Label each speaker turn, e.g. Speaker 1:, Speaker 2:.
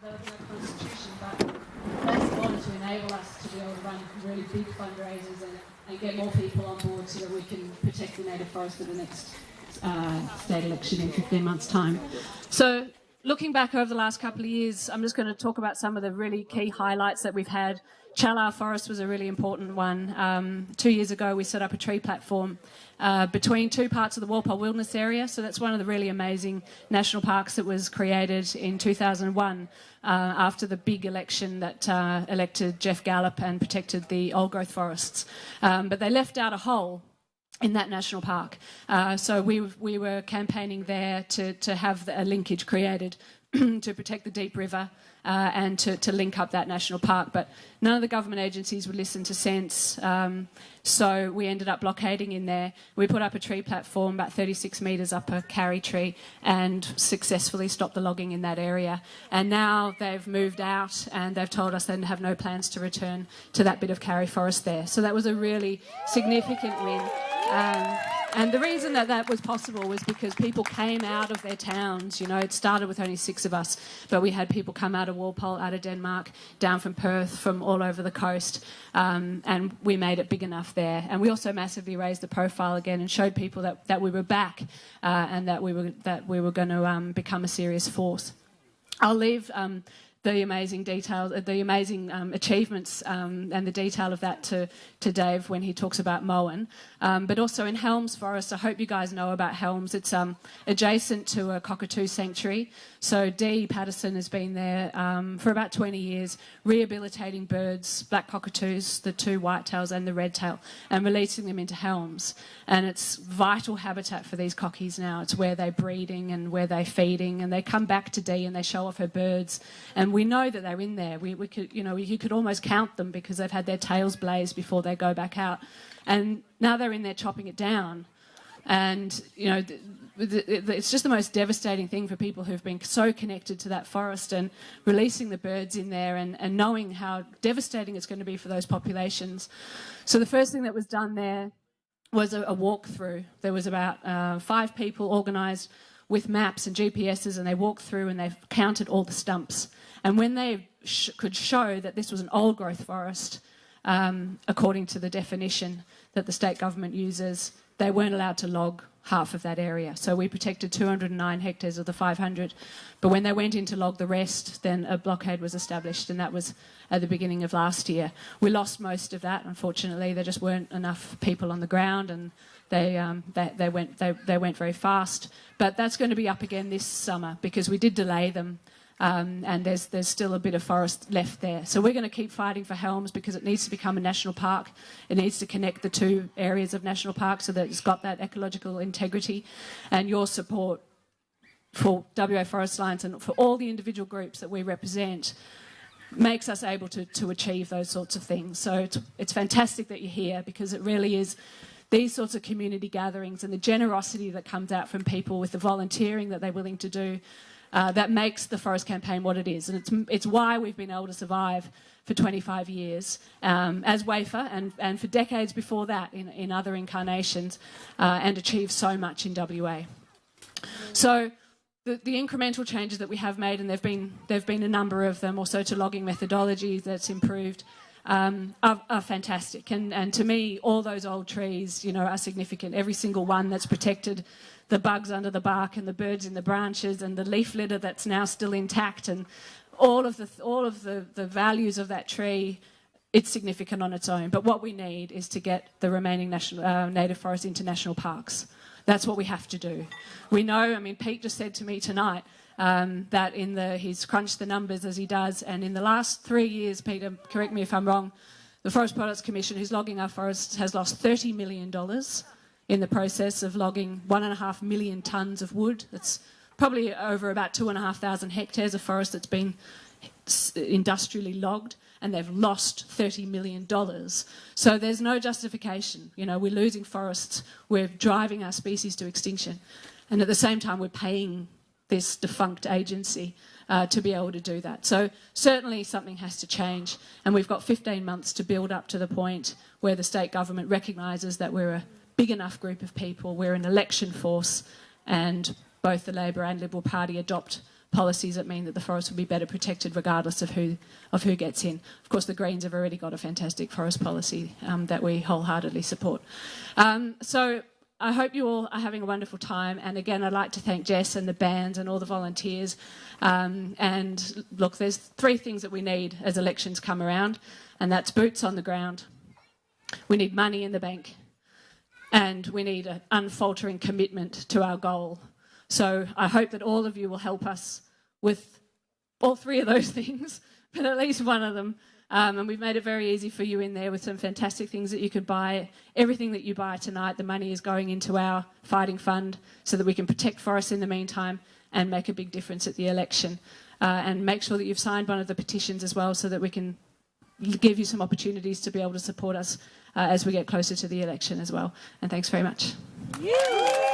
Speaker 1: developing our constitution, but that's in order to enable us to be able to run really big fundraisers and get more people on board so that we can protect the native forest for the next state election in 15 months' time. So looking back over the last couple of years, I'm just going to talk about some of the really key highlights that we've had. Challar Forest was a really important one. 2 years ago, we set up a tree platform between two parts of the Walpole Wilderness Area. So that's one of the really amazing national parks that was created in 2001 after the big election that elected Jeff Gallup and protected the old-growth forests. But they left out a hole in that national park. So we were campaigning there to have a linkage created to protect the deep river and to link up that national park. But none of the government agencies would listen to sense, so we ended up blockading in there. We put up a tree platform about 36 metres up a carry tree and successfully stopped the logging in that area. And now they've moved out and they've told us they have no plans to return to that bit of carry forest there. So that was a really significant win. And the reason that that was possible was because people came out of their towns. You know, it started with only 6 of us, but we had people come out of Walpole, out of Denmark, down from Perth, from all over the coast, and we made it big enough there. And we also massively raised the profile again and showed people that we were back and that we were going to become a serious force. I'll leave the amazing details, the amazing achievements and the detail of that to Dave when he talks about Moen. But also in Helms Forest, I hope you guys know about Helms. It's adjacent to a cockatoo sanctuary. So Dee Patterson has been there for about 20 years, rehabilitating birds, black cockatoos, the 2 whitetails and the redtail, and releasing them into Helms. And it's vital habitat for these cockies now. It's where they're breeding and where they're feeding, and they come back to Dee and they show off her birds. And we know that they're in there. We could, you know, you could almost count them because they've had their tails blazed before they go back out. And now they're in there chopping it down. And, you know, it's just the most devastating thing for people who've been so connected to that forest, and releasing the birds in there and knowing how devastating it's going to be for those populations. So the first thing that was done there was a walkthrough. There was about 5 people organised with maps and GPSs, and they walked through and they counted all the stumps. And when they could show that this was an old-growth forest, according to the definition that the state government uses, they weren't allowed to log half of that area. So we protected 209 hectares of the 500. But when they went in to log the rest, then a blockade was established, and that was at the beginning of last year. We lost most of that, unfortunately. There just weren't enough people on the ground, and they went very fast. But that's going to be up again this summer because we did delay them. And there's still a bit of forest left there. So we're going to keep fighting for Helms because it needs to become a national park. It needs to connect the 2 areas of national park so that it's got that ecological integrity. And your support for WA Forest Alliance and for all the individual groups that we represent makes us able to achieve those sorts of things. So it's fantastic that you're here, because it really is these sorts of community gatherings and the generosity that comes out from people with the volunteering that they're willing to do that makes the Forest Campaign what it is. And it's why we've been able to survive for 25 years as WAFA and for decades before that in other incarnations and achieve so much in WA. So the incremental changes that we have made, and there've been a number of them, also to logging methodology that's improved, are fantastic. And to me, all those old trees, you know, are significant. Every single one that's protected, the bugs under the bark and the birds in the branches and the leaf litter that's now still intact, and all of the values of that tree, it's significant on its own. But what we need is to get the remaining native forests into national parks. That's what we have to do. We know, I mean, Pete just said to me tonight that he's crunched the numbers as he does, and in the last 3 years, Peter, correct me if I'm wrong, the Forest Products Commission, who's logging our forests, has lost $30 million in the process of logging 1.5 million tonnes of wood. That's probably over about 2,500 hectares of forest that's been industrially logged, and they've lost $30 million. So there's no justification. You know, we're losing forests, we're driving our species to extinction, and at the same time we're paying this defunct agency to be able to do that. So certainly something has to change, and we've got 15 months to build up to the point where the state government recognises that we're a big enough group of people, we're an election force, and both the Labor and Liberal Party adopt policies that mean that the forest will be better protected regardless of who gets in. Of course, the Greens have already got a fantastic forest policy that we wholeheartedly support. So I hope you all are having a wonderful time. And again, I'd like to thank Jess and the bands and all the volunteers. And look, there's 3 things that we need as elections come around, and that's boots on the ground. We need money in the bank, and we need an unfaltering commitment to our goal. So I hope that all of you will help us with all 3 of those things, but at least one of them. And we've made it very easy for you in there with some fantastic things that you could buy. Everything that you buy tonight, the money is going into our fighting fund so that we can protect forests in the meantime and make a big difference at the election. And make sure that you've signed one of the petitions as well so that we can give you some opportunities to be able to support us as we get closer to the election as well. And thanks very much. Yeah.